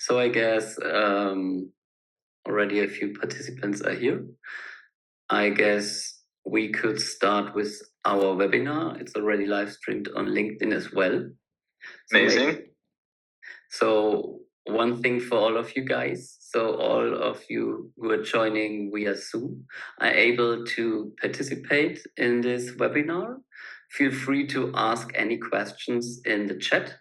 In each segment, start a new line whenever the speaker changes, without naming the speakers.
So I guess already a few participants are here. I guess we could start with our webinar. It's already live streamed on LinkedIn as well.
Amazing.
So one thing for all of you guys, so all of you who are joining via Zoom are able to participate in this webinar. Feel free to ask any questions in the chat.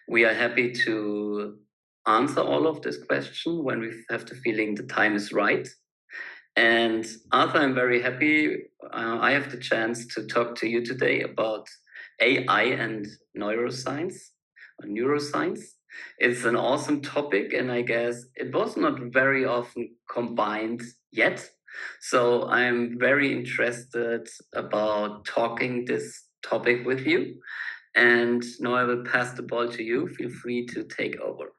We are happy to answer all of this question when we have the feeling the time is right. And Arthur, I'm very happy I have the chance to talk to you today about AI and neuroscience. It's an awesome topic, and I guess it was not very often combined yet. So I'm very interested about talking this topic with you. And now I will pass the ball to you. Feel free to take over.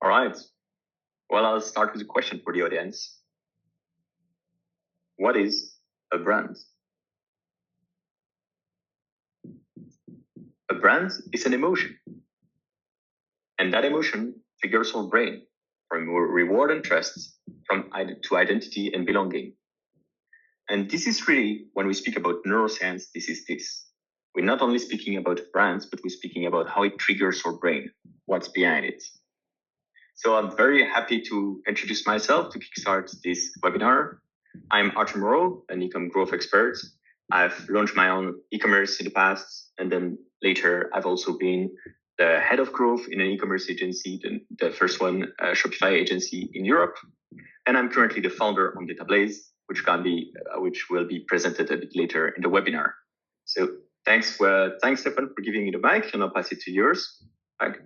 All right. Well, I'll start with a question for the audience. What is a brand? A brand is an emotion. And that emotion triggers our brain from reward and trust, to identity and belonging. And this is really, when we speak about neuroscience, this is this. We're not only speaking about brands, but we're speaking about how it triggers our brain, what's behind it. So I'm very happy to introduce myself to kickstart this webinar. I'm Arthur Moreau, an e-com growth expert. I've launched my own e-commerce in the past, and then later I've also been the head of growth in an e-commerce agency, the first one, Shopify agency in Europe. And I'm currently the founder on Datablaze, which will be presented a bit later in the webinar. So thanks, Stefan, for giving me the mic, and I'll pass it to yours. Mike.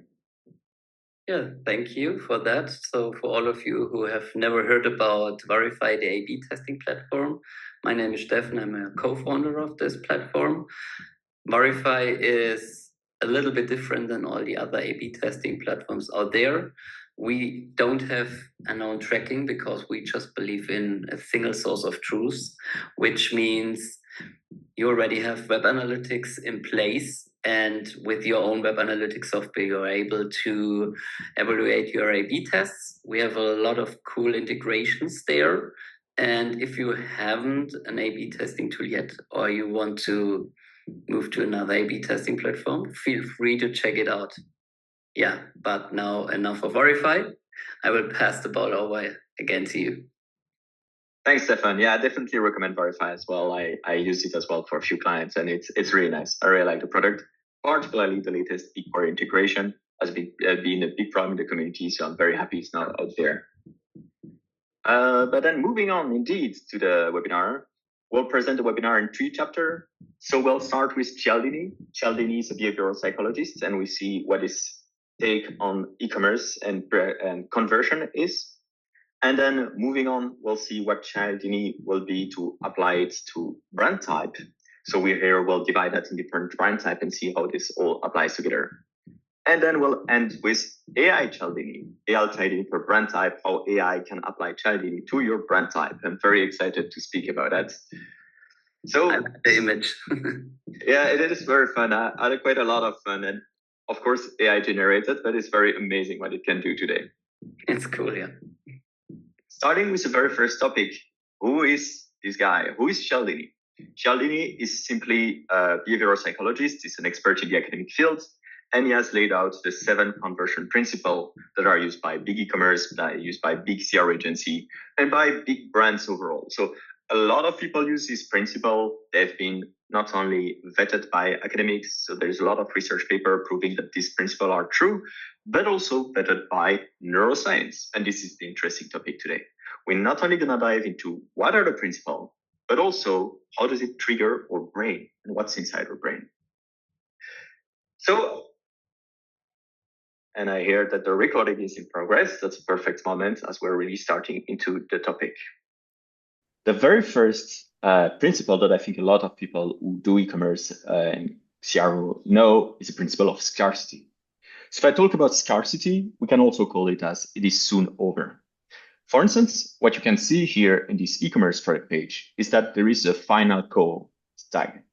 Yeah, thank you for that. So for all of you who have never heard about Verify, the A/B testing platform, my name is Stefan. I'm a co-founder of this platform. Verify is a little bit different than all the other A/B testing platforms out there. We don't have a known tracking because we just believe in a single source of truth, which means you already have web analytics in place, and with your own web analytics software, you're able to evaluate your A/B tests. We have a lot of cool integrations there. And if you haven't an A/B testing tool yet, or you want to move to another A/B testing platform, feel free to check it out. Yeah, but now enough of Verify. I will pass the ball over again to you.
Thanks, Stefan. Yeah, I definitely recommend Verify as well. I use it as well for a few clients, and it's really nice. I really like the product, particularly the latest BigQuery integration has been a big problem in the community, so I'm very happy it's now out there. But then moving on indeed to the webinar, we'll present the webinar in 3 chapters. So we'll start with Cialdini. Cialdini is a behavioral psychologist, and we see what his take on e-commerce and conversion is. And then moving on, we'll see what Cialdini will be to apply it to brand type. So we'll divide that in different brand type and see how this all applies together. And then we'll end with AI Cialdini for brand type, how AI can apply Cialdini to your brand type. I'm very excited to speak about that. So
I like the image.
Yeah, it is very fun. I had quite a lot of fun, and of course AI generated, but it's very amazing what it can do today.
It's cool, yeah.
Starting with the very first topic, who is this guy? Who is Cialdini? Cialdini is simply a behavioral psychologist. He's an expert in the academic field, and he has laid out the 7 conversion principles that are used by big e-commerce, that are used by big CR agency, and by big brands overall. So a lot of people use this principle. They've been not only vetted by academics, so there's a lot of research paper proving that these principles are true, but also vetted by neuroscience. And this is the interesting topic today. We're not only going to dive into what are the principles, but also how does it trigger our brain and what's inside our brain. So, and I hear that the recording is in progress. That's a perfect moment as we're really starting into the topic. The very first principle that I think a lot of people who do e-commerce and CRO know is the principle of scarcity. So if I talk about scarcity, we can also call it as it is soon over. For instance, what you can see here in this e-commerce product page is that there is a final call tag.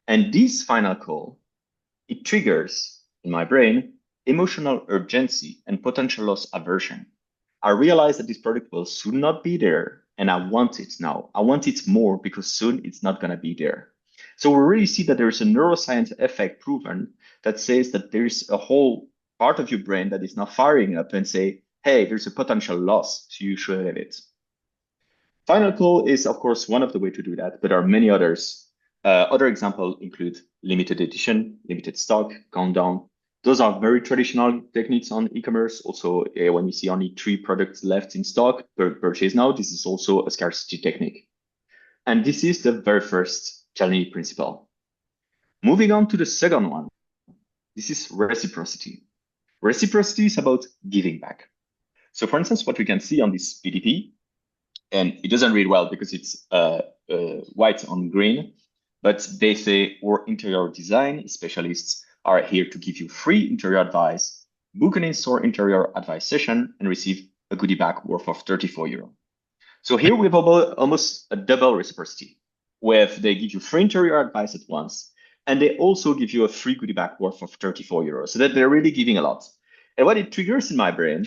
And this final call, it triggers in my brain emotional urgency, and potential loss aversion. I realize that this product will soon not be there, and I want it now. I want it more because soon it's not going to be there. So we really see that there is a neuroscience effect proven that says that there's a whole part of your brain that is now firing up and say, hey, there's a potential loss, so you should have it. Final call is, of course, one of the way to do that, but there are many others. Other examples include limited edition, limited stock, countdown. Those are very traditional techniques on e-commerce. Also, when you see only 3 products left in stock per purchase now, this is also a scarcity technique. And this is the very first challenge principle. Moving on to the second one, this is reciprocity. Reciprocity is about giving back. So for instance, what we can see on this PDP, and it doesn't read well because it's white on green, but they say our interior design specialists are here to give you free interior advice, book an in-store interior advice session, and receive a goodie bag worth of 34 euro. So here we have almost a double reciprocity, where they give you free interior advice at once, and they also give you a free goodie bag worth of 34 euros. So that they're really giving a lot. And what it triggers in my brain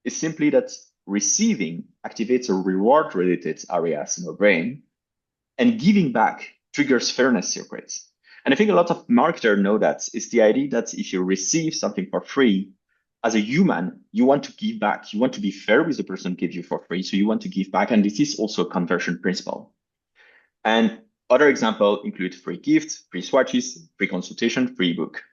is simply that receiving activates a reward related areas in our brain, and giving back triggers fairness circuits. And I think a lot of marketers know that. It's the idea that if you receive something for free, as a human, you want to give back. You want to be fair with the person who gives you for free. So you want to give back. And this is also a conversion principle. And other examples include free gifts, free swatches, free consultation, free ebook.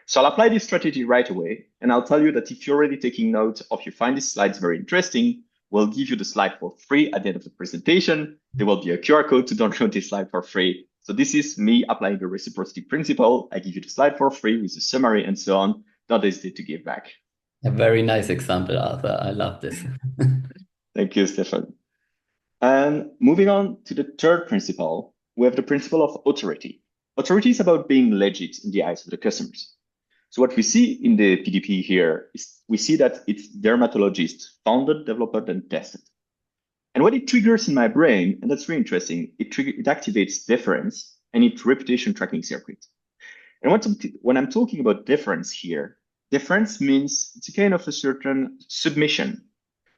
So I'll apply this strategy right away. And I'll tell you that if you're already taking note or if you find these slides very interesting, we'll give you the slide for free at the end of the presentation. There will be a QR code to download this slide for free. So this is me applying the reciprocity principle. I give you the slide for free with a summary and so on. Don't hesitate to give back.
A very nice example, Arthur. I love this.
Thank you, Stefan. And moving on to the third principle, we have the principle of authority. Authority is about being legit in the eyes of the customers. So what we see in the PDP here is we see that it's dermatologists founded, developed, and tested. And what it triggers in my brain, and that's really interesting, it activates deference and its reputation tracking circuit. And when I'm talking about deference here, deference means it's a kind of a certain submission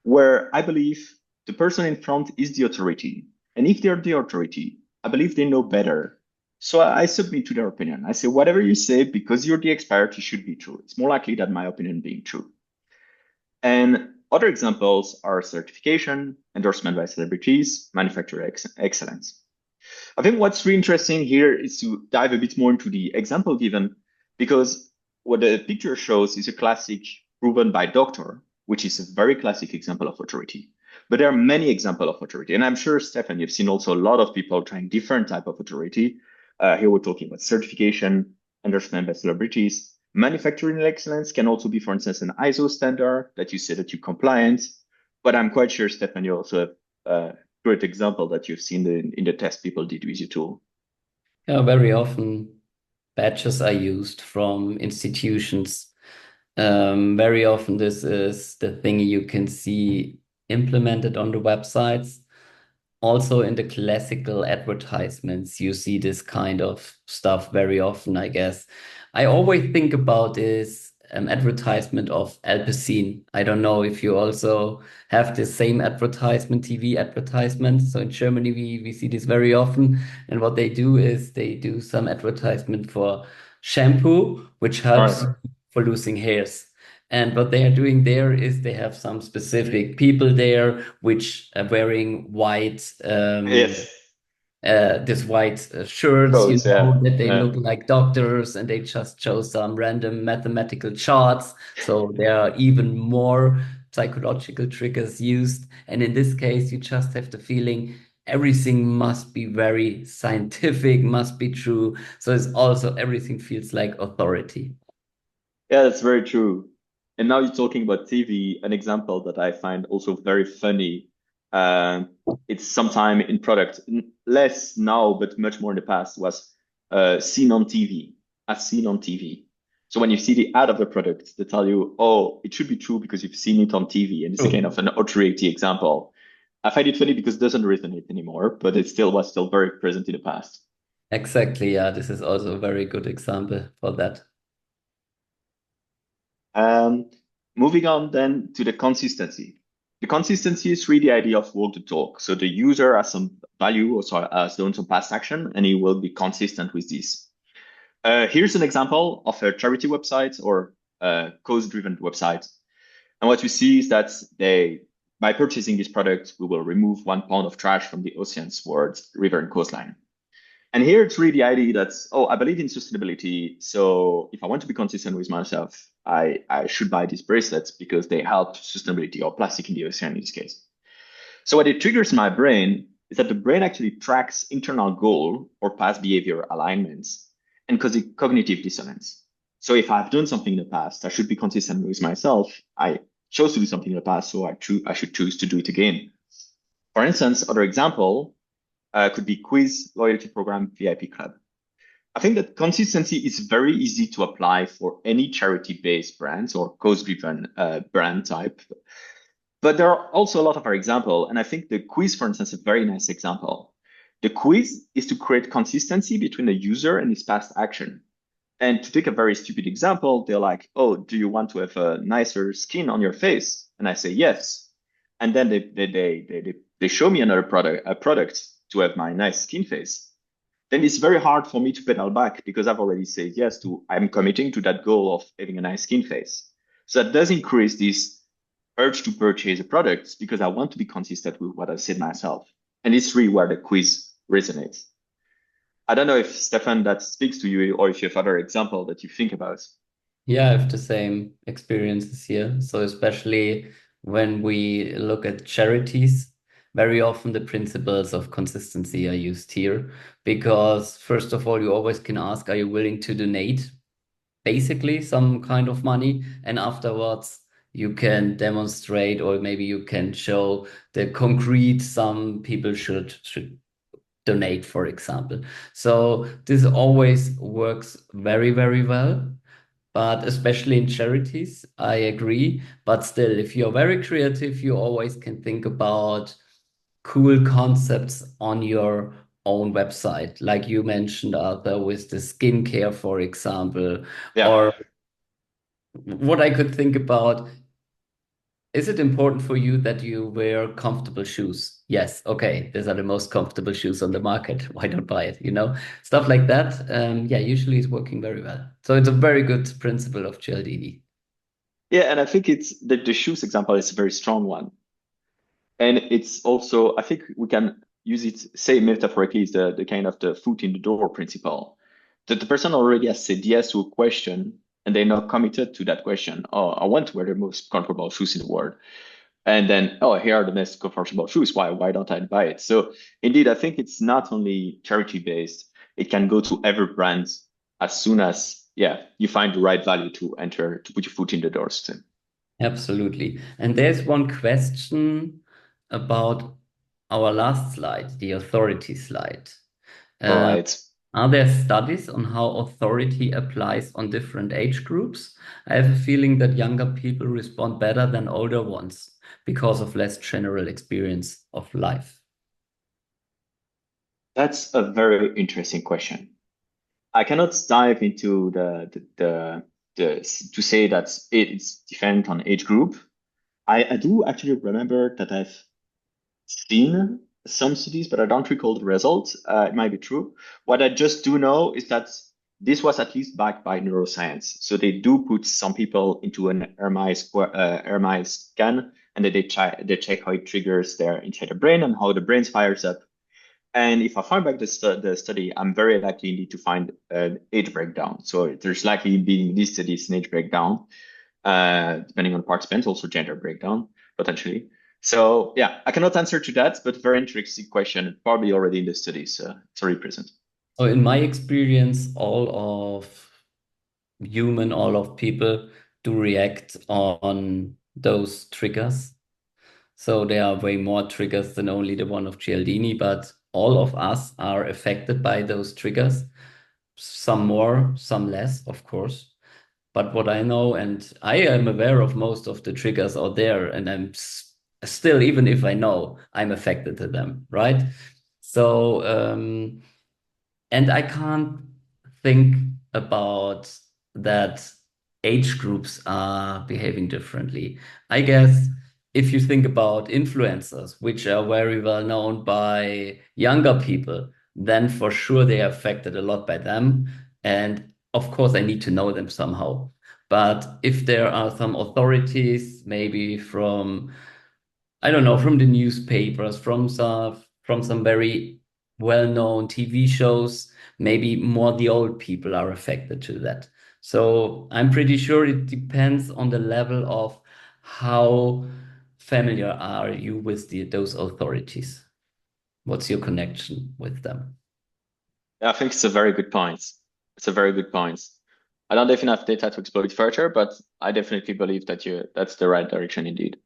where I believe the person in front is the authority. And if they're the authority, I believe they know better. So I submit to their opinion. I say, whatever you say, because you're the expert, it should be true. It's more likely that my opinion being true. And other examples are certification, endorsement by celebrities, manufacturer excellence. I think what's really interesting here is to dive a bit more into the example given, because what the picture shows is a classic proven by doctor, which is a very classic example of authority. But there are many examples of authority. And I'm sure, Stefan, you've seen also a lot of people trying different type of authority. Here we're talking about certification, endorsement by celebrities. Manufacturing excellence can also be, for instance, an ISO standard that you say that you're compliant. But I'm quite sure, Stefan, you also have a great example that you've seen in the test people did with your tool.
Yeah, very often badges are used from institutions. Very often this is the thing you can see implemented on the websites. Also in the classical advertisements, you see this kind of stuff very often, I guess. I always think about this advertisement of Alpecin. I don't know if you also have the same advertisement, TV advertisement. So in Germany, we see this very often. And what they do is they do some advertisement for shampoo, which helps for losing hairs. And what they are doing there is they have some specific people there which are wearing white
Yes.
this white shirts,
Codes, yeah.
that they
Yeah.
look like doctors, and they just show some random mathematical charts. So there are even more psychological triggers used. And in this case, you just have the feeling everything must be very scientific, must be true. So it's also everything feels like authority.
Yeah, that's very true. And now you're talking about TV, an example that I find also very funny. It's sometime in product, less now, but much more in the past, was seen on TV, as seen on TV. So when you see the ad of the product, they tell you, oh, it should be true because you've seen it on TV. And it's a kind of an authority example. I find it funny because it doesn't resonate anymore, but it still was still very present in the past.
Exactly. Yeah, this is also a very good example for that.
Um, Moving on then to the consistency. The consistency is really the idea of walk the talk. So the user has some value or so has done some past action, and he will be consistent with this. Here's an example of a charity website or a cause-driven website. And what you see is that by purchasing this product, we will remove 1 pound of trash from the oceans towards river and coastline. And here it's really the idea that, oh, I believe in sustainability. So if I want to be consistent with myself, I should buy these bracelets because they help sustainability or plastic in the ocean in this case. So what it triggers in my brain is that the brain actually tracks internal goal or past behavior alignments and causes cognitive dissonance. So if I've done something in the past, I should be consistent with myself. I chose to do something in the past, so I should choose to do it again. For instance, other example could be quiz, loyalty program, VIP club. I think that consistency is very easy to apply for any charity-based brands or cause-driven brand type. But there are also a lot of our example, and I think the quiz, for instance, is a very nice example. The quiz is to create consistency between the user and his past action. And to take a very stupid example, they're like, "Oh, do you want to have a nicer skin on your face?" And I say yes. And then they show me another product to have my nice skin face. Then it's very hard for me to pedal back because I've already said yes to, I'm committing to that goal of having a nice skin face. So that does increase this urge to purchase a product because I want to be consistent with what I said myself. And it's really where the quiz resonates. I don't know if Stefan, that speaks to you or if you have other example that you think about.
Yeah, I have the same experiences here. So especially when we look at charities, very often the principles of consistency are used here because first of all, you always can ask, are you willing to donate basically some kind of money? And afterwards, you can demonstrate or maybe you can show the concrete some people should donate, for example. So this always works very, very well. But especially in charities, I agree. But still, if you're very creative, you always can think about cool concepts on your own website. Like you mentioned, Arthur, with the skincare, for example.
Yeah.
Or what I could think about, is it important for you that you wear comfortable shoes? Yes. Okay. These are the most comfortable shoes on the market. Why not buy it? Stuff like that. Yeah, usually is working very well. So it's a very good principle of Cialdini.
Yeah, and I think it's the shoes example is a very strong one. And it's also, I think we can use it, say metaphorically, is the kind of the foot in the door principle. That the person already has said yes to a question and they're not committed to that question. Oh, I want to wear the most comfortable shoes in the world. And then, oh, here are the most comfortable shoes. Why don't I buy it? So indeed, I think it's not only charity based, it can go to every brand as soon as, yeah, you find the right value to enter, to put your foot in the doors.
Absolutely. And there's one question about our last slide, the authority slide.
All
Uh,
right.
are there studies on how authority applies on different age groups? I have a feeling that younger people respond better than older ones because of less general experience of life.
That's a very interesting question. I cannot dive into the to say that it's different on age group. I do actually remember that I've seen some studies, but I don't recall the results. It might be true. What I just do know is that this was at least backed by neuroscience. So they do put some people into an MRI scan, and then they check how it triggers their inside the brain and how the brain fires up. And if I find back the study, I'm very likely need to find an age breakdown. So there's likely being these studies an age breakdown, depending on participants, also gender breakdown potentially. So yeah, I cannot answer to that, but very interesting question. Probably already in the studies. It's already present.
So in my experience, all of people do react on those triggers. So there are way more triggers than only the one of Cialdini, but all of us are affected by those triggers. Some more, some less, of course. But what I know, and I am aware of most of the triggers out there, and still, even if I know, I'm affected to them, right? So, and I can't think about that age groups are behaving differently. I guess if you think about influencers, which are very well known by younger people, then for sure they are affected a lot by them. And of course, I need to know them somehow. But if there are some authorities, maybe from I don't know, from the newspapers, from some very well-known TV shows, maybe more the old people are affected to that. So I'm pretty sure it depends on the level of how familiar are you with those authorities. What's your connection with them?
I think it's a very good point. It's a very good point. I don't definitely have data to explore it further, but I definitely believe that that's the right direction indeed.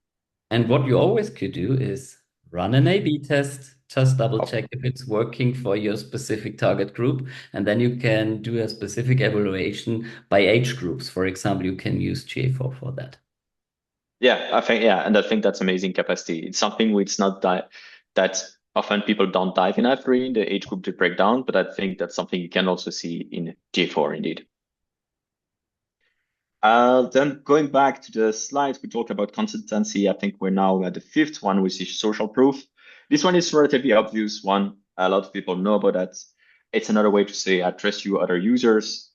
And what you always could do is run an A/B test, just double
Oh,
check if it's working for your specific target group. And then you can do a specific evaluation by age groups. For example, you can use GA4 for that.
and I think that's amazing capacity. It's something which not that often people don't dive enough in the age group to break down, but I think that's something you can also see in J4 indeed. Then going back to the slides, we talked about consistency. I think we're now at the fifth one, which is social proof. This one is relatively obvious one. A lot of people know about that. It's another way to say I trust you, other users.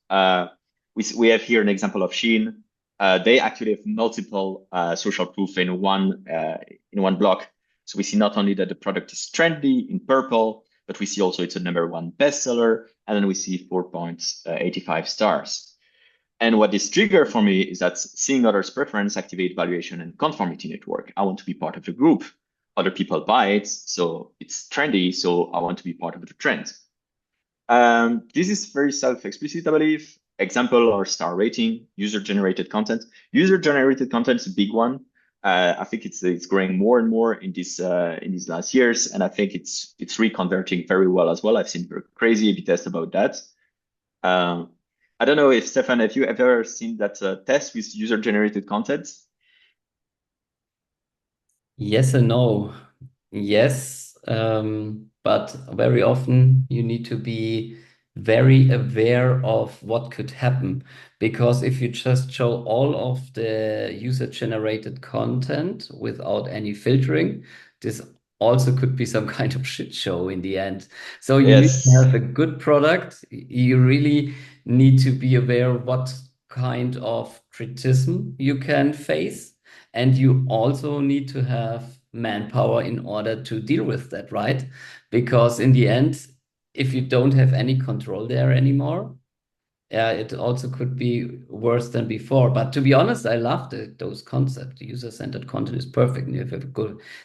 We have here an example of Shein. They actually have multiple social proof in one block. So we see not only that the product is trendy in purple, but we see also it's a #1 bestseller, and then we see 4.85 stars. And what this trigger for me is that seeing others' preference activate valuation and conformity network. I want to be part of the group. Other people buy it, so it's trendy, so I want to be part of the trend. This is very self-explicit, I believe. Example or star rating, user-generated content. User-generated content is a big one. I think it's growing more and more in these last years, and I think it's reconverting very well as well. I've seen crazy A/B tests about that. Um, I don't know if Stefan, have you ever seen that test with user-generated content?
Yes and no. Yes, but very often you need to be very aware of what could happen. Because if you just show all of the user-generated content without any filtering, this also could be some kind of shit show in the end. So you need to
Yes.
have a good product. You really need to be aware what kind of criticism you can face. And you also need to have manpower in order to deal with that, right? Because in the end, if you don't have any control there anymore, yeah, it also could be worse than before. But to be honest, I love those concepts. User-centered content is perfect. And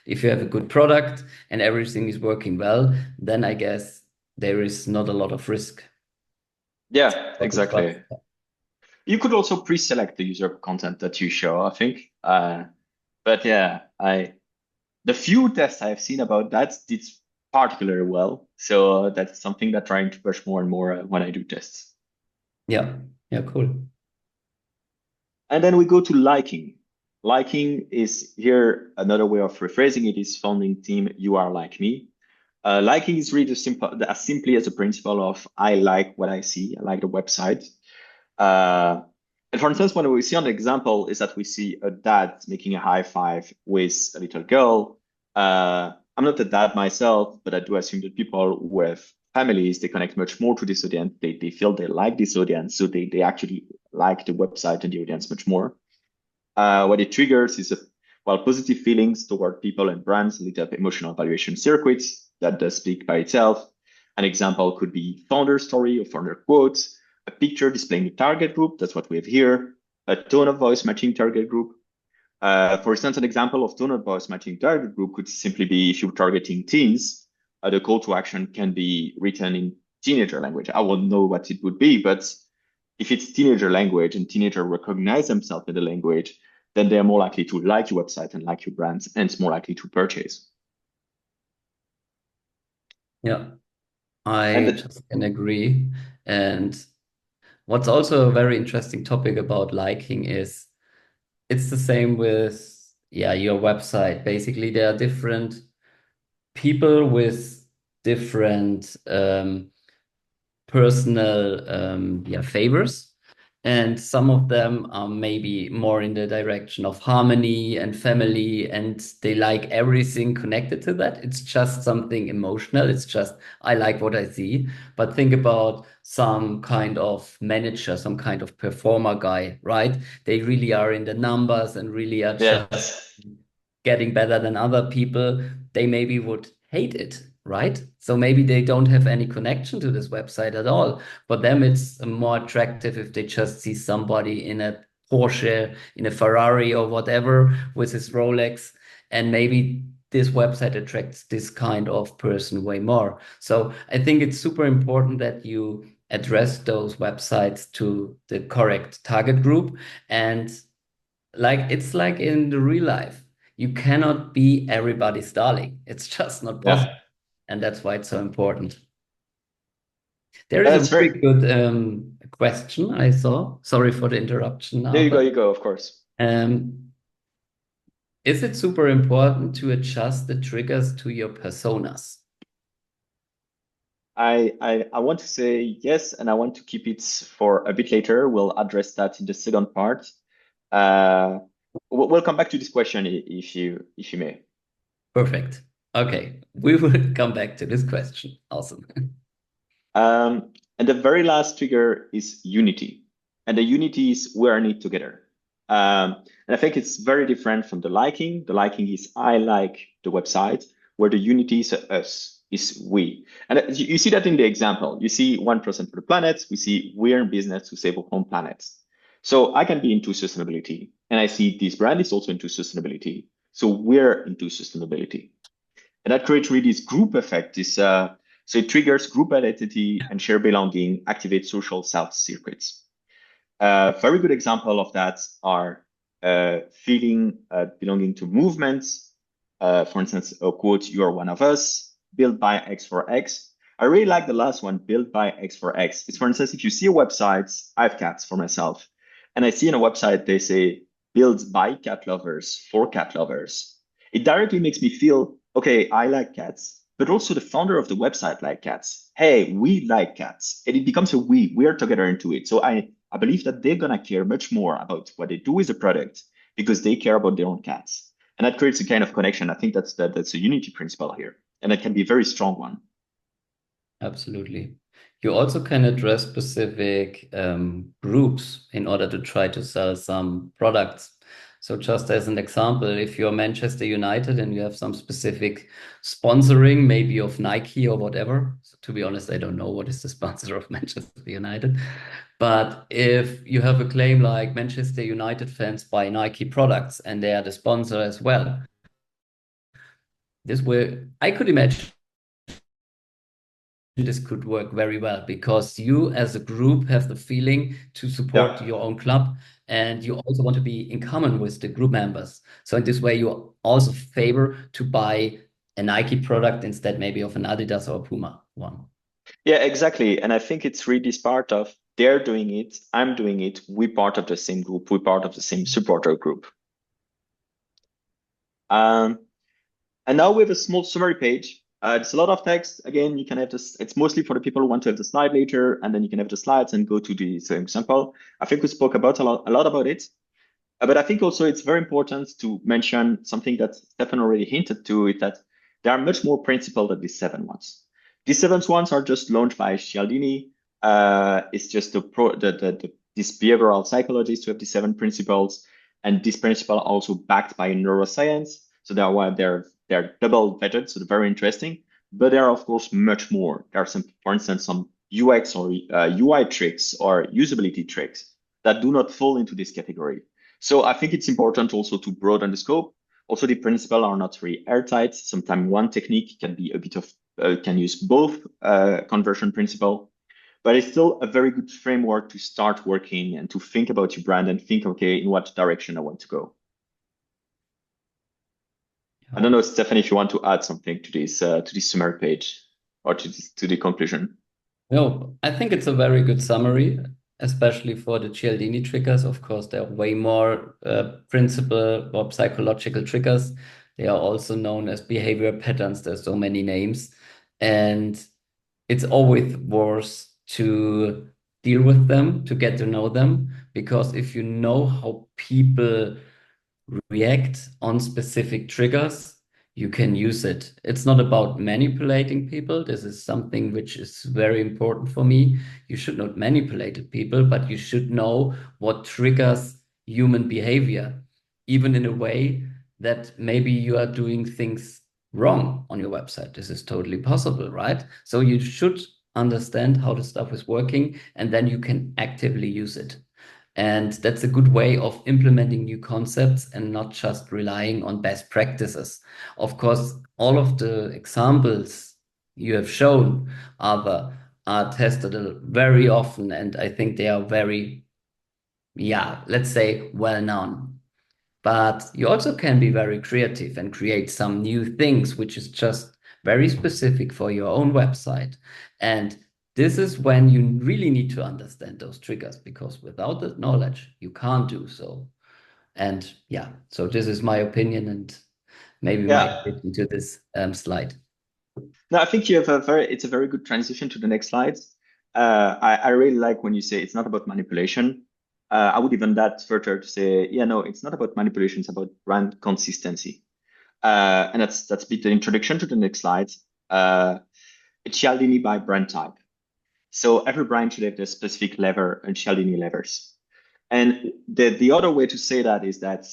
if you have a good product and everything is working well, then I guess there is not a lot of risk.
Yeah,
Not to trust.
exactly. You could also pre-select the user content that you show, I think. But yeah, the few tests I have seen about that did particularly well. So that's something that I'm trying to push more and more when I do tests.
Yeah, yeah, cool.
And then we go to liking. Liking is here another way of rephrasing it is founding team, you are like me. Liking is really as simply as a principle of I like what I see, I like the website. Uh, and for instance, when we see on the example is that we see a dad making a high five with a little girl. I'm not a dad myself, but I do assume that people with families, they connect much more to this audience. They feel they like this audience, so they actually like the website and the audience much more. What it triggers is positive feelings toward people and brands lead up emotional evaluation circuits that does speak by itself. An example could be founder story or founder quotes, a picture displaying the target group. That's what we have here. A tone of voice matching target group. For instance, an example of tone of voice matching target group could simply be if you're targeting teens, the call to action can be written in teenager language. I won't know what it would be, but if it's teenager language and teenagers recognize themselves in the language, then they're more likely to like your website and like your brands, and it's more likely to purchase.
Yeah, I
And
just can agree. And what's also a very interesting topic about liking is it's the same with yeah, your website. Basically, there are different people with different personal yeah, favors. And some of them are maybe more in the direction of harmony and family, and they like everything connected to that. It's just something emotional. It's just, I like what I see. But think about some kind of manager, some kind of performer guy, right? They really are in the numbers and really are just
Yes.
getting better than other people. They maybe would hate it, right? So maybe they don't have any connection to this website at all. For them, it's more attractive if they just see somebody in a Porsche, in a Ferrari or whatever with his Rolex. And maybe this website attracts this kind of person way more. So I think it's super important that you address those websites to the correct target group. And like it's like in the real life, you cannot be everybody's darling. It's just not
Yeah.
possible. And that's why it's so important. There is a
That's
very
very.
good question I saw. Sorry for the interruption,
There
Arthur.
you go, of course.
Um, is it super important to adjust the triggers to your personas?
I want to say yes, and I want to keep it for a bit later. We'll address that in the second part. Uh, we'll come back to this question if you may.
Perfect. Okay, we will come back to this question. Awesome.
And the very last trigger is unity. And the unity is we're in it together. And I think it's very different from the liking. The liking is I like the website, where the unity is us, is we. And you see that in the example. You see 1% for the planet. We see we're in business to save our home planet. So I can be into sustainability. And I see this brand is also into sustainability. So we're into sustainability. And that creates really this group effect. So it triggers group identity and shared belonging, activates social self circuits. Very good example of that are feeling belonging to movements. For instance, a quote, "You are one of us," built by X for X. I really like the last one, built by X for X. It's, for instance, if you see a website, I have cats for myself, and I see in a website they say built by cat lovers for cat lovers. It directly makes me feel, okay, I like cats, but also the founder of the website like cats. Hey, we like cats. And it becomes a we are together into it. So I believe that they're gonna care much more about what they do with the product because they care about their own cats. And that creates a kind of connection. I think that's a unity principle here. And it can be a very strong one.
Absolutely. You also can address specific groups in order to try to sell some products. So just as an example, if you're Manchester United and you have some specific sponsoring, maybe of Nike or whatever. So to be honest, I don't know what is the sponsor of Manchester United. But if you have a claim like Manchester United fans buy Nike products and they are the sponsor as well, this will, I could imagine this could work very well because you as a group have the feeling to support
Yeah.
your own club and you also want to be in common with the group members. So in this way, you also favor to buy a Nike product instead maybe of an Adidas or a Puma one.
Yeah, exactly. And I think it's really this part of they're doing it, I'm doing it, we part of the same group, we part of the same supporter group. Um, And now we have a small summary page. It's a lot of text. Again, you can have this. It's mostly for the people who want to have the slide later, and then you can have the slides and go to the same example. I think we spoke about a lot about it. But I think also it's very important to mention something that Stefan already hinted to, is that there are much more principles than these seven ones. These seven ones are just launched by Cialdini. It's just this behavioral psychologist who have these seven principles, and this principle are also backed by neuroscience. So they're double vetted, so they're very interesting. But there are of course much more. There are some, for instance, some UX or UI tricks or usability tricks that do not fall into this category. So I think it's important also to broaden the scope. Also, the principles are not very airtight. Sometimes one technique can be a bit of can use both conversion principle, but it's still a very good framework to start working and to think about your brand and think, okay, in what direction I want to go. I don't know, Stephanie, if you want to add something to this summary page or to the conclusion.
No, I think it's a very good summary, especially for the Cialdini triggers. Of course, there are way more principal or psychological triggers. They are also known as behavior patterns. There's so many names. And it's always worth to deal with them, to get to know them, because if you know how people react on specific triggers, you can use it. It's not about manipulating people. This is something which is very important for me. You should not manipulate people, but you should know what triggers human behavior, even in a way that maybe you are doing things wrong on your website. This is totally possible, right? So you should understand how the stuff is working, and then you can actively use it. And that's a good way of implementing new concepts and not just relying on best practices. Of course, all of the examples you have shown are tested very often, and I think they are very, yeah, let's say well known. But you also can be very creative and create some new things, which is just very specific for your own website. And this is when you really need to understand those triggers, because without that knowledge, you can't do so. And yeah, so this is my opinion and maybe my
Yeah.
addition to this slide.
No, I think it's a very good transition to the next slide. I really like when you say it's not about manipulation. I would even that further to say, yeah, no, it's not about manipulation, it's about brand consistency. And that's a bit the introduction to the next slide. Cialdini by brand type. So every brand should have the specific lever and Cialdini levers. And the other way to say that is that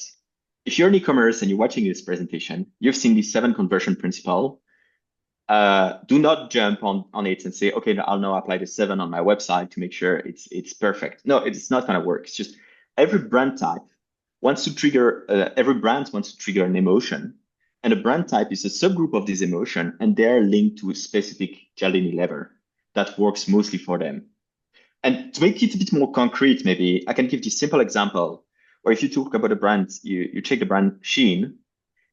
if you're an e-commerce and you're watching this presentation, you've seen the 7 conversion principle. Do not jump on it and say, okay, I'll now apply the 7 on my website to make sure it's perfect. No, it's not going to work. It's just every brand type wants to trigger, every brand wants to trigger an emotion. And a brand type is a subgroup of this emotion, and they're linked to a specific Cialdini lever that works mostly for them. And to make it a bit more concrete, maybe I can give this simple example where if you talk about a brand, you check the brand Shein,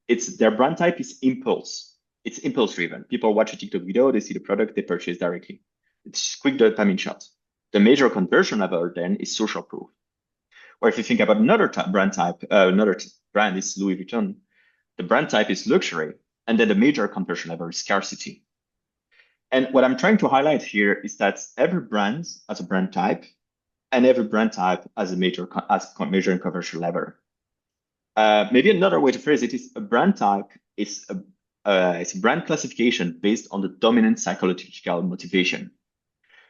it's their brand type is impulse. It's impulse driven. People watch a TikTok video, they see the product, they purchase directly. It's quick dopamine shot. The major conversion level then is social proof. Or if you think about another brand type, another brand is Louis Vuitton. The brand type is luxury, and then the major conversion level is scarcity. And what I'm trying to highlight here is that every brand has a brand type, and every brand type has a major and conversion lever. Maybe another way to phrase it is a brand type is it's a brand classification based on the dominant psychological motivation.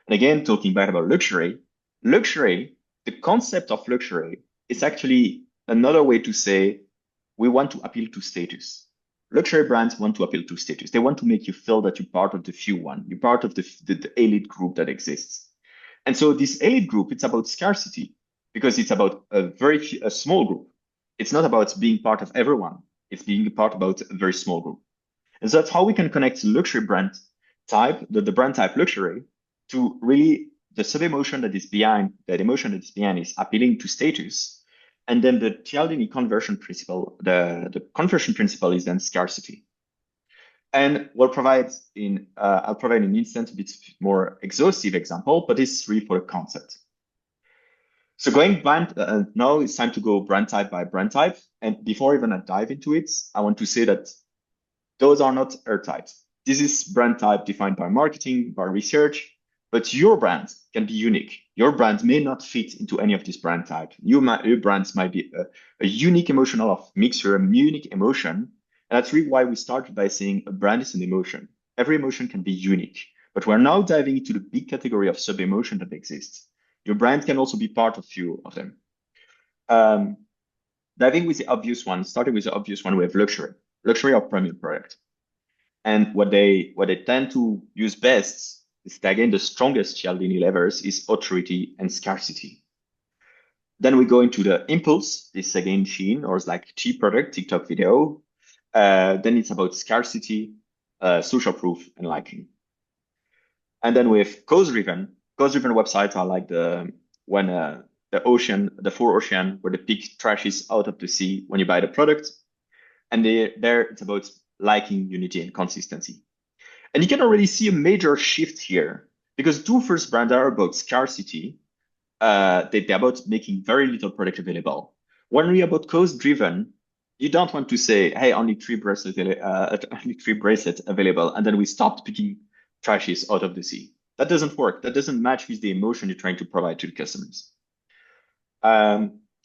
And again, talking back about luxury, the concept of luxury is actually another way to say we want to appeal to status. Luxury brands want to appeal to status. They want to make you feel that you're part of the few one. You're part of the elite group that exists. And so this elite group, it's about scarcity because it's about a small group. It's not about being part of everyone. It's being a part about a very small group. And so that's how we can connect luxury brand type, the brand type luxury, to really the sub-emotion that is behind, that emotion that is behind is appealing to status. And then the Cialdini conversion principle, the conversion principle is then scarcity. And I'll provide an instant a bit more exhaustive example, but it's really for a concept. So going brand, now it's time to go brand type by brand type. And before even I dive into it, I want to say that those are not airtight. This is brand type defined by marketing, by research, but your brand can be unique. Your brand may not fit into any of these brand type. Your brands might be a unique emotional of mixture, a unique emotion. And that's really why we started by saying a brand is an emotion. Every emotion can be unique, but we're now diving into the big category of sub-emotion that exists. Your brand can also be part of few of them. Diving with the obvious one, starting with the obvious one, we have luxury or premium product. And what they tend to use best is, again, the strongest Cialdini levers is authority and scarcity. Then we go into the impulse. This again, Shein, or it's like cheap product, TikTok video. Then it's about scarcity, social proof, and liking. And then we have cause-driven. Cause-driven websites are like the four ocean, where the big trash is out of the sea when you buy the product. And there it's about liking, unity, and consistency. And you can already see a major shift here because two first brands are about scarcity. They're about making very little product available. When we're about cause-driven, you don't want to say, hey, only three bracelets available, and then we stopped picking trashes out of the sea. That doesn't work. That doesn't match with the emotion you're trying to provide to the customers.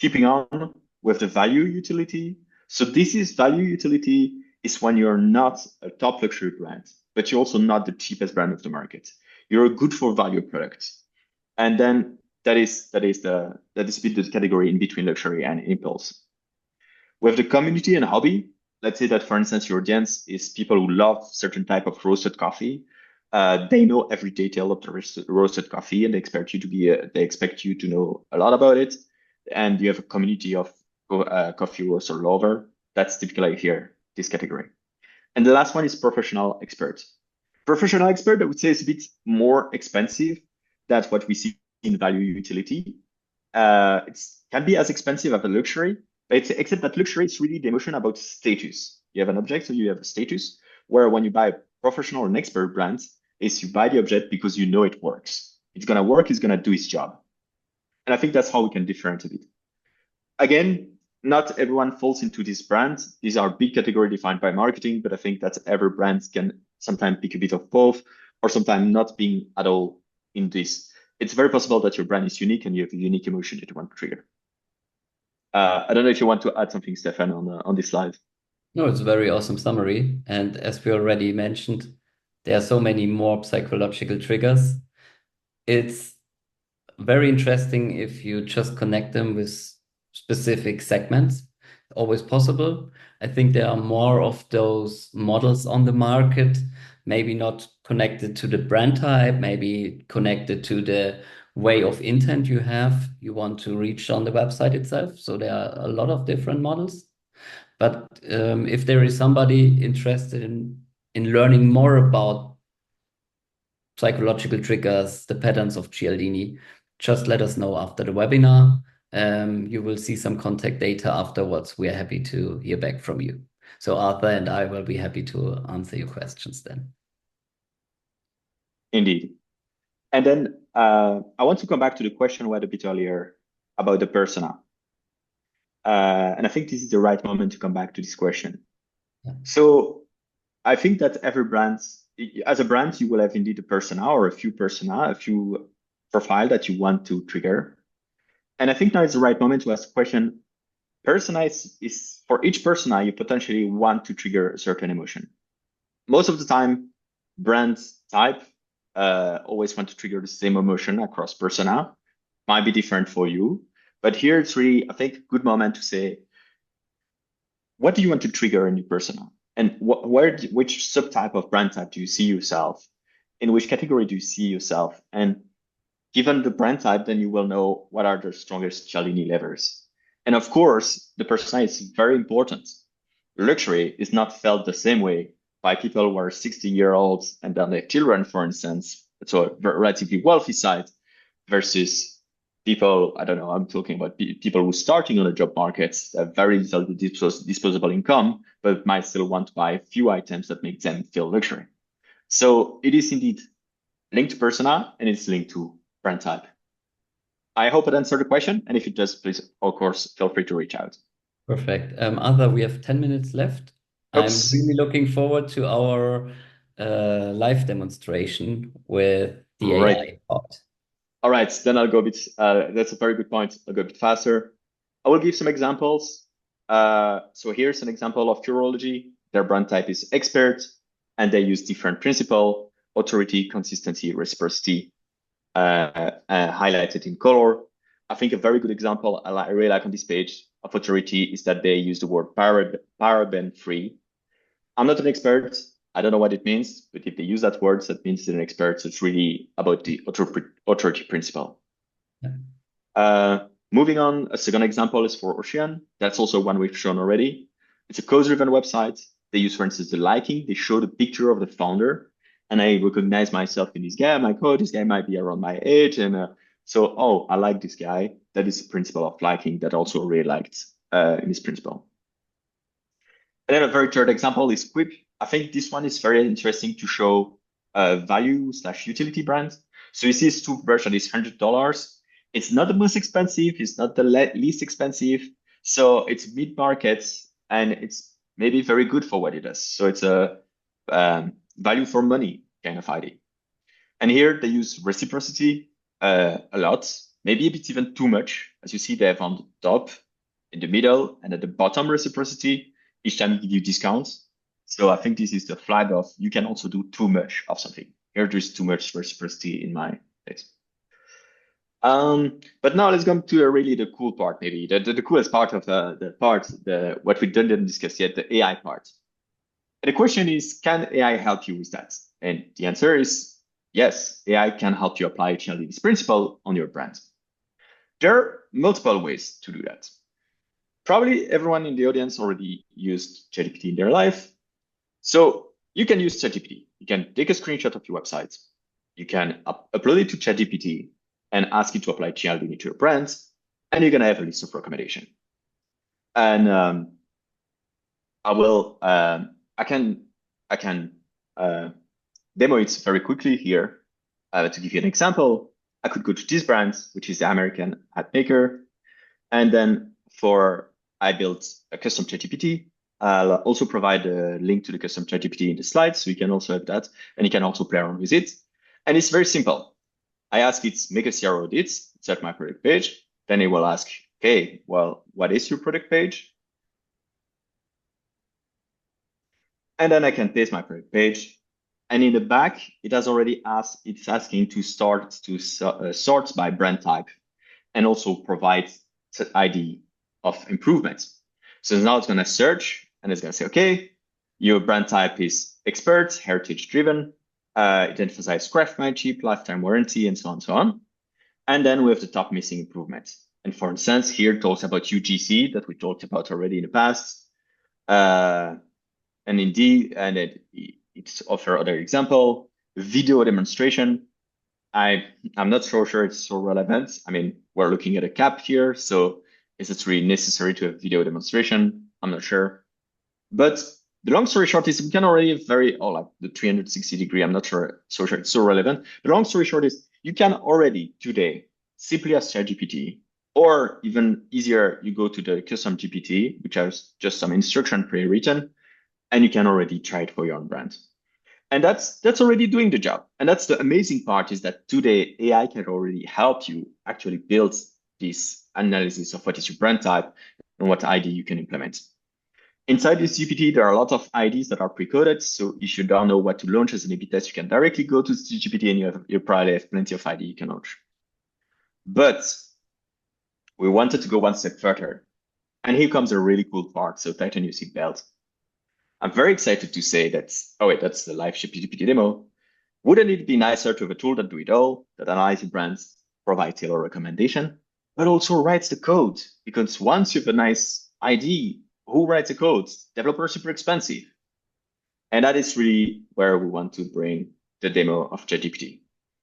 Keeping on with the value utility. So this is value utility is when you're not a top luxury brand, but you're also not the cheapest brand of the market. You're a good for value product. And then that is a bit the category in between luxury and impulse. With the community and hobby, let's say that, for instance, your audience is people who love certain type of roasted coffee. They know every detail of the roasted coffee, and they expect you to know a lot about it. And you have a community of coffee roaster lover. That's typically here, this category. And the last one is professional expert. Professional expert, I would say, is a bit more expensive. That's what we see in value utility. It can be as expensive as a luxury, but except that luxury is really the emotion about status. You have an object, so you have a status, where when you buy a professional and expert brand, is you buy the object because you know it works. It's gonna work, it's gonna do its job. And I think that's how we can differentiate it. Again, not everyone falls into this brand. These are big category defined by marketing, but I think that every brand can sometimes pick a bit of both, or sometimes not being at all in this. It's very possible that your brand is unique and you have a unique emotion that you want to trigger. I don't know if you want to add something, Stefan, on this slide.
No, it's a very awesome summary. And as we already mentioned, there are so many more psychological triggers. It's very interesting if you just connect them with specific segments. Always possible. I think there are more of those models on the market, maybe not connected to the brand type, maybe connected to the way of intent you want to reach on the website itself. So there are a lot of different models. But if there is somebody interested in learning more about psychological triggers, the patterns of Cialdini, just let us know after the webinar. You will see some contact data afterwards. We are happy to hear back from you. So Arthur and I will be happy to answer your questions then.
Indeed. And then I want to come back to the question we had a bit earlier about the persona. And I think this is the right moment to come back to this question. Yeah. So I think that every brand, as a brand, you will have indeed a persona or a few profile that you want to trigger. And I think now is the right moment to ask the question, persona is for each persona, you potentially want to trigger a certain emotion. Most of the time, brand type always want to trigger the same emotion across persona. Might be different for you. But here it's really, I think, a good moment to say, what do you want to trigger in your persona? And which subtype of brand type do you see yourself? In which category do you see yourself? And given the brand type, then you will know what are the strongest Cialdini levers. And of course, the persona is very important. Luxury is not felt the same way by people who are 60-year-olds and then their children, for instance. So a relatively wealthy side versus people, I don't know, I'm talking about people who are starting on the job market, have very little disposable income, but might still want to buy a few items that make them feel luxury. So it is indeed linked to persona and it's linked to brand type. I hope it answered the question. And if it does, please, of course, feel free to reach out.
Perfect. Arthur, we have 10 minutes left. Oops. I'm really looking forward to our live demonstration with the AI part.
All right, then I'll go a bit, that's a very good point. I'll go a bit faster. I will give some examples. So here's an example of Curology. Their brand type is expert, and they use different principle, authority, consistency, reciprocity, highlighted in color. I think a very good example I really like on this page of authority is that they use the word paraben-free. I'm not an expert. I don't know what it means, but if they use that word, that means they're an expert. So it's really about the authority principle. Yeah. Moving on, a second example is for Ocean. That's also one we've shown already. It's a cause-driven website. They use, for instance, the liking. They show the picture of the founder, and I recognize myself in this guy. I'm like, oh, this guy might be around my age, and so, oh, I like this guy. That is the principle of liking that also really liked in this principle. And then a very third example is Quip. I think this one is very interesting to show value/utility brand. So you see this toothbrush that is $100. It's not the most expensive. It's not the least expensive. So it's mid-market and it's maybe very good for what it does. So it's a value for money kind of idea. And here they use reciprocity a lot, maybe a bit even too much. As you see, they have on the top, in the middle, and at the bottom reciprocity. Each time give you discounts. So I think this is the flag of you can also do too much of something. Here there's too much reciprocity in my case. But now let's go to really the cool part, maybe the coolest part of what we didn't discuss yet, the AI part. And the question is, can AI help you with that? And the answer is yes, AI can help you apply Cialdini's principle on your brand. There are multiple ways to do that. Probably everyone in the audience already used ChatGPT in their life. So you can use ChatGPT. You can take a screenshot of your website. You can upload it to ChatGPT and ask it to apply Cialdini to your brand, and you're gonna have a list of recommendations. And I can demo it very quickly here. To give you an example, I could go to this brand, which is the American hat maker, and then I built a custom ChatGPT. I'll also provide a link to the custom ChatGPT in the slides, so you can also have that, and you can also play around with it. And it's very simple. I ask it, make a CRO edit, set my product page. Then it will ask, okay, well, what is your product page? And then I can paste my product page. And in the back, it's asking to start to sort by brand type and also provide the ID of improvements. So now it's going to search and it's going to say, okay, your brand type is expert, heritage driven, it emphasizes craftsmanship, lifetime warranty, and so on, so on. And then we have the top missing improvements. And for instance, here it talks about UGC that we talked about already in the past. And indeed, and it's offer other example, video demonstration. I'm not so sure it's so relevant. I mean, we're looking at a cap here, so is it really necessary to have video demonstration? I'm not sure. But the long story short is we can already like the 360-degree, I'm not sure it's so relevant. The long story short is you can already today simply ask ChatGPT, or even easier, you go to the custom GPT, which has just some instruction pre-written, and you can already try it for your own brand. And that's already doing the job. And that's the amazing part, is that today AI can already help you actually build this analysis of what is your brand type and what ID you can implement. Inside this GPT, there are a lot of IDs that are pre-coded. So if you don't know what to launch as an A/B test, you can directly go to the GPT and you probably have plenty of ID you can launch. But we wanted to go one step further. And here comes a really cool part. So tighten your seatbelt. I'm very excited to say that, that's the live GPT demo. Wouldn't it be nicer to have a tool that do it all, that analyzes brands, provide tailor recommendation, but also writes the code? Because once you have a nice ID, who writes the code? Developers are super expensive. And that is really where we want to bring the demo of ChatGPT,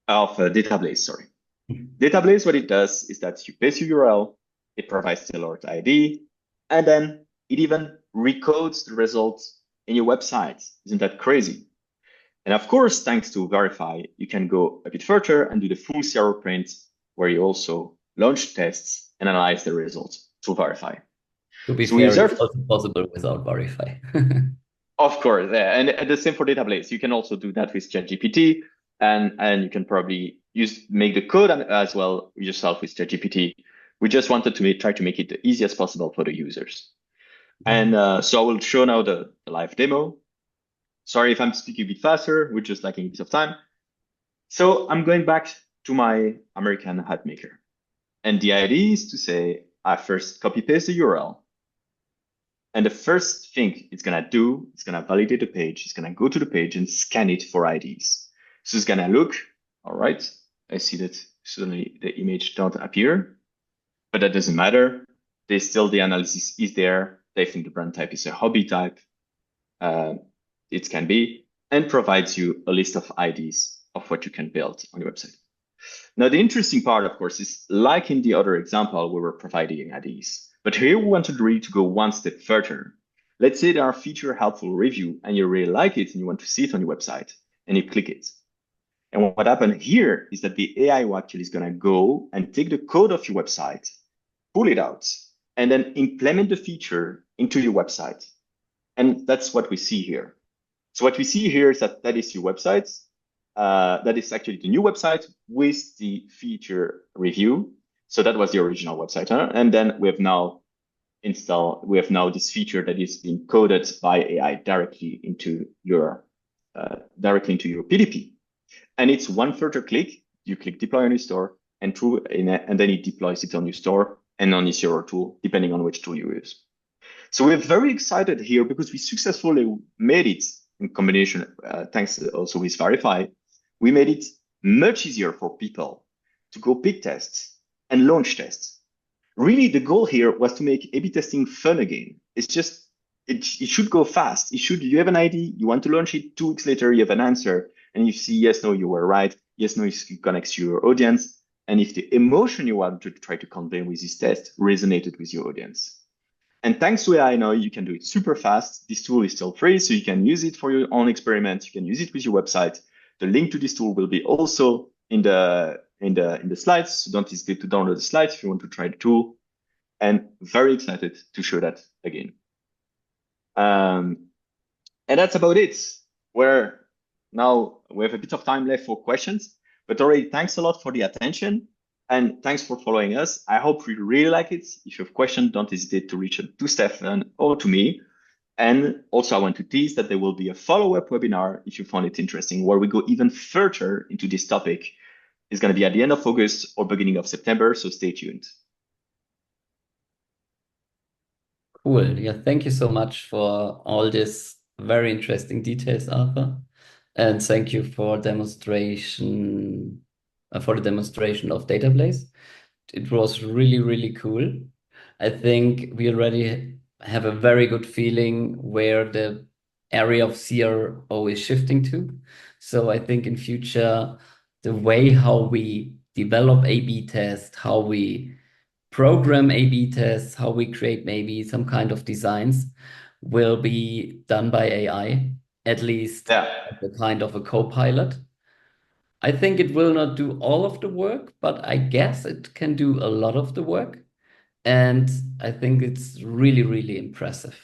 of Datablaze, sorry. Datablaze, what it does is that you paste your URL, it provides tailored ID, and then it even recodes the results in your website. Isn't that crazy? And of course, thanks to Verify, you can go a bit further and do the full CRO print, where you also launch tests and analyze the results through Verify.
To be fair, it's also possible without Verify.
Of course, yeah. And the same for Datablaze. You can also do that with ChatGPT, and you can probably make the code as well yourself with ChatGPT. We just wanted to try to make it the easiest possible for the users. And so I will show now the live demo. Sorry if I'm speaking a bit faster, we're just lacking a bit of time. So I'm going back to my American hat maker. And the idea is to say, I first copy paste the URL. And the first thing it's gonna do, it's gonna validate the page. It's gonna go to the page and scan it for IDs. So it's gonna look, all right, I see that suddenly the image don't appear, but that doesn't matter. The analysis is there. They think the brand type is a hobby type. It can be, and provides you a list of IDs of what you can build on your website. Now, the interesting part, of course, is like in the other example, we were providing IDs. But here we wanted really to go one step further. Let's say there are feature helpful review and you really like it and you want to see it on your website and you click it. And what happened here is that the AI actually is going to go and take the code of your website, pull it out, and then implement the feature into your website. And that's what we see here. So what we see here is that is your website. that is actually the new website with the feature review. So that was the original website, huh? And then we have now this feature that is being coded by AI directly into your PDP. And it's one further click. You click deploy on your store, and then it deploys it on your store and on your tool, depending on which tool you use. So we're very excited here because we successfully made it in combination, thanks also with Verify. We made it much easier for people to go pick tests and launch tests. Really, the goal here was to make A/B testing fun again. It's just it should go fast. You have an ID, you want to launch it, 2 weeks later, you have an answer, and you see yes, no, you were right, yes, no, it connects to your audience, and if the emotion you want to try to convey with this test resonated with your audience. And thanks to AI now, you can do it super fast. This tool is still free, so you can use it for your own experiments. You can use it with your website. The link to this tool will be also in the slides. So don't hesitate to download the slides if you want to try the tool. And very excited to show that again. And that's about it. Where now we have a bit of time left for questions, but already thanks a lot for the attention. And thanks for following us. I hope you really like it. If you have questions, don't hesitate to reach out to Stefan or to me. And also, I want to tease that there will be a follow-up webinar if you found it interesting, where we go even further into this topic. It's going to be at the end of August or beginning of September, so stay tuned.
Cool. Yeah, thank you so much for all this very interesting details, Arthur. And thank you for the demonstration of Database. It was really, really cool. I think we already have a very good feeling where the area of CRO is shifting to. So I think in future, the way how we develop A/B tests, how we program A/B tests, how we create maybe some kind of designs will be done by AI, at least
Yeah.
as a kind of a co-pilot. I think it will not do all of the work, but I guess it can do a lot of the work. And I think it's really, really impressive.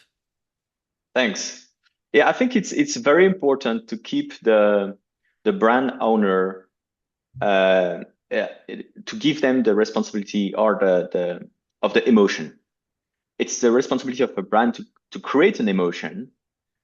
Thanks. Yeah, I think it's very important to keep the brand owner to give them the responsibility or the of the emotion. It's the responsibility of a brand to create an emotion,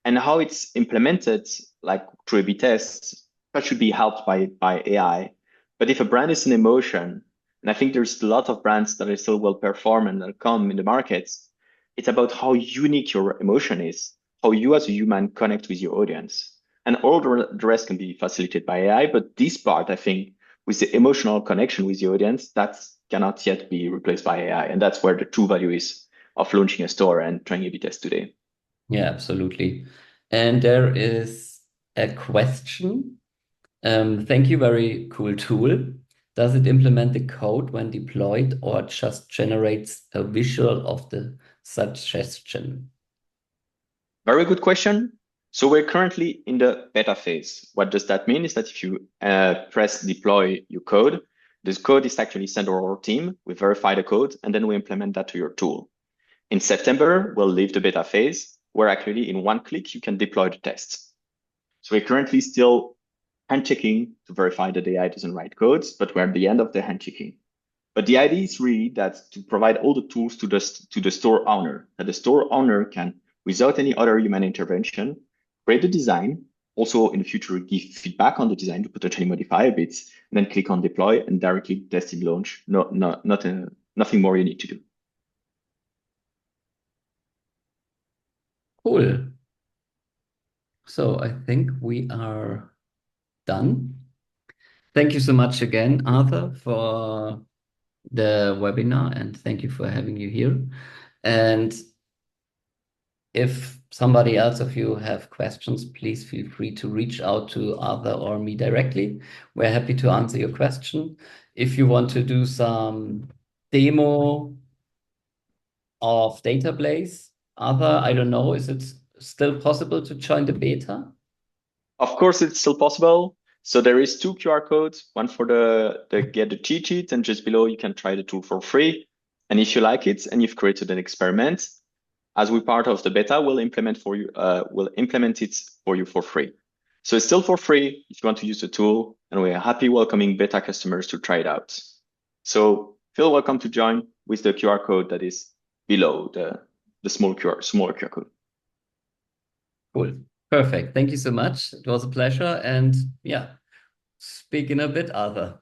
and how it's implemented, like through A/B tests, that should be helped by AI. But if a brand is an emotion, and I think there's a lot of brands that are still well perform and that come in the markets, it's about how unique your emotion is, how you as a human connect with your audience. And all the rest can be facilitated by AI. But this part, I think, with the emotional connection with the audience, that cannot yet be replaced by AI. And that's where the true value is of launching a store and trying A/B tests today.
Yeah, absolutely. And there is a question. Thank you, very cool tool. Does it implement the code when deployed or just generates a visual of the suggestion?
Very good question. So we're currently in the beta phase. What does that mean is that if you press deploy your code, this code is actually sent to our team. We verify the code, and then we implement that to your tool. In September, we'll leave the beta phase, where actually in one click, you can deploy the tests. So we're currently still hand checking to verify that the AI doesn't write codes, but we're at the end of the hand checking. But the idea is really that to provide all the tools to the store owner, that the store owner can, without any other human intervention, create the design, also in the future give feedback on the design to potentially modify a bit, and then click on deploy and directly test and launch. Nothing more you need to do.
Cool. So I think we are done. Thank you so much again, Arthur, for the webinar, and thank you for having you here. And if somebody else of you have questions, please feel free to reach out to Arthur or me directly. We're happy to answer your question. If you want to do some demo of Database, Arthur, I don't know, is it still possible to join the beta?
Of course, it's still possible. So there is 2 QR codes, one for the get the cheat sheet, and just below you can try the tool for free. And if you like it and you've created an experiment, as we're part of the beta, we'll implement it for you for free. So it's still for free if you want to use the tool, and we are happy welcoming beta customers to try it out. So feel welcome to join with the QR code that is below the smaller QR code.
Cool. Perfect. Thank you so much. It was a pleasure. And yeah, speak in a bit, Arthur.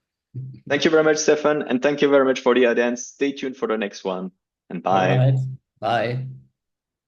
Thank you very much, Stefan. And thank you very much for the audience. Stay tuned for the next one. And bye.
All right. Bye.